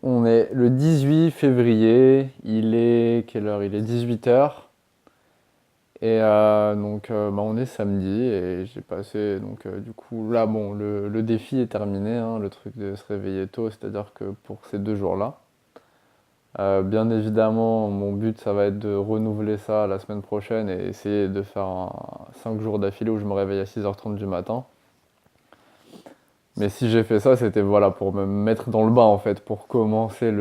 On est le 18 février, il est quelle heure? Il est 18 h. Et bah, on est samedi et j'ai passé, donc du coup là bon, le défi est terminé, hein, le truc de se réveiller tôt, c'est-à-dire que pour ces 2 jours-là. Bien évidemment, mon but ça va être de renouveler ça la semaine prochaine et essayer de faire 5 jours d'affilée où je me réveille à 6h30 du matin. Mais si j'ai fait ça, c'était voilà pour me mettre dans le bas en fait, pour commencer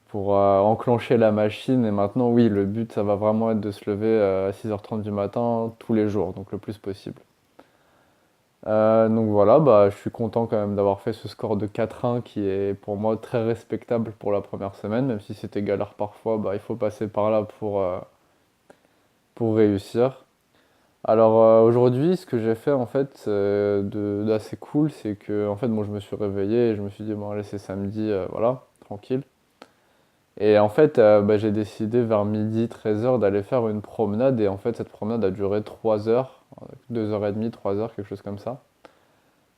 pour enclencher la machine. Et maintenant, oui, le but, ça va vraiment être de se lever à 6h30 du matin tous les jours, donc le plus possible. Donc voilà, bah, je suis content quand même d'avoir fait ce score de 4-1 qui est pour moi très respectable pour la première semaine, même si c'était galère parfois, bah, il faut passer par là pour réussir. Alors aujourd'hui, ce que j'ai fait en fait d'assez cool, c'est que en fait, moi, je me suis réveillé et je me suis dit, bon, allez, c'est samedi, voilà, tranquille. Et en fait, bah, j'ai décidé vers midi, 13h d'aller faire une promenade. Et en fait, cette promenade a duré 3 heures, 2h30, 3 heures, quelque chose comme ça.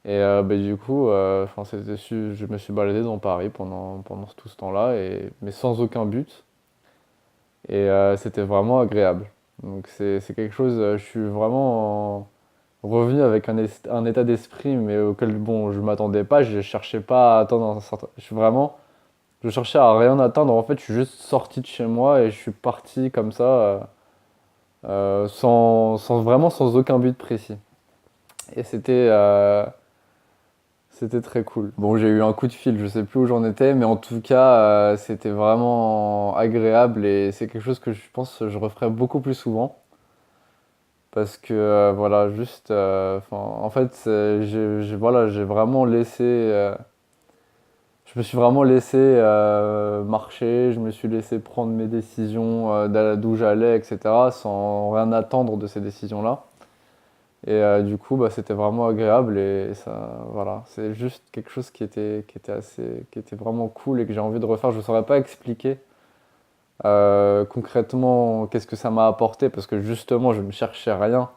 Et bah, du coup, je me suis baladé dans Paris pendant tout ce temps-là, mais sans aucun but. Et c'était vraiment agréable. Donc c'est quelque chose, je suis vraiment revenu avec un état d'esprit, mais auquel bon, je m'attendais pas. Je cherchais pas à atteindre un certain. Je cherchais à rien atteindre. En fait, je suis juste sorti de chez moi et je suis parti comme ça, vraiment sans aucun but précis. Et c'était très cool. Bon, j'ai eu un coup de fil, je sais plus où j'en étais, mais en tout cas, c'était vraiment agréable et c'est quelque chose que je pense que je referai beaucoup plus souvent. Parce que voilà, juste, en fait, voilà, j'ai vraiment laissé. Je me suis vraiment laissé marcher, je me suis laissé prendre mes décisions d'où j'allais, etc., sans rien attendre de ces décisions-là. Et du coup, bah, c'était vraiment agréable et ça, voilà, c'est juste quelque chose qui était vraiment cool et que j'ai envie de refaire. Je ne saurais pas expliquer concrètement qu'est-ce que ça m'a apporté parce que justement, je ne cherchais rien.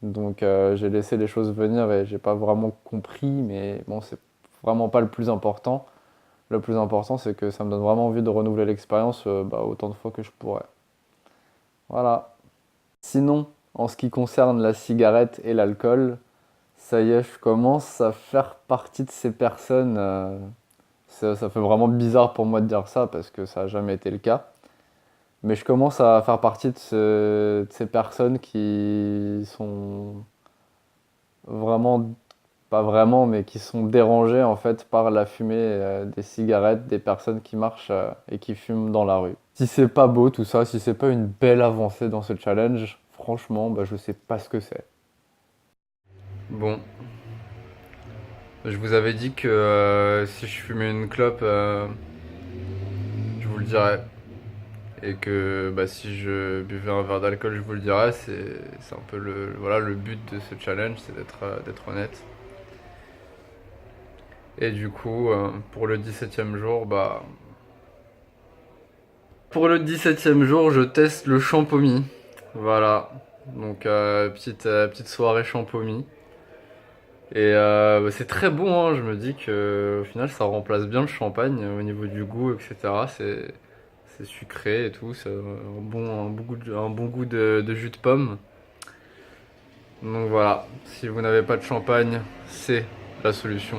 Donc j'ai laissé les choses venir et j'ai pas vraiment compris, mais bon, c'est vraiment pas le plus important. Le plus important, c'est que ça me donne vraiment envie de renouveler l'expérience bah, autant de fois que je pourrais. Voilà. Sinon, en ce qui concerne la cigarette et l'alcool, ça y est, je commence à faire partie de ces personnes. Ça fait vraiment bizarre pour moi de dire ça parce que ça n'a jamais été le cas. Mais je commence à faire partie de ces personnes qui sont vraiment, pas vraiment, mais qui sont dérangées en fait par la fumée des cigarettes des personnes qui marchent et qui fument dans la rue. Si c'est pas beau tout ça, si c'est pas une belle avancée dans ce challenge, franchement, bah, je sais pas ce que c'est. Bon, je vous avais dit que si je fumais une clope, je vous le dirais. Et que bah, si je buvais un verre d'alcool, je vous le dirais. C'est un peu voilà, le but de ce challenge, c'est d'être honnête. Et du coup, pour le 17e jour, bah. Pour le 17e jour, je teste le champomy. Voilà. Donc, petite soirée champomy. Et bah, c'est très bon, hein. Je me dis que au final, ça remplace bien le champagne au niveau du goût, etc. C'est sucré et tout. C'est un bon goût de jus de pomme. Donc voilà. Si vous n'avez pas de champagne, c'est la solution.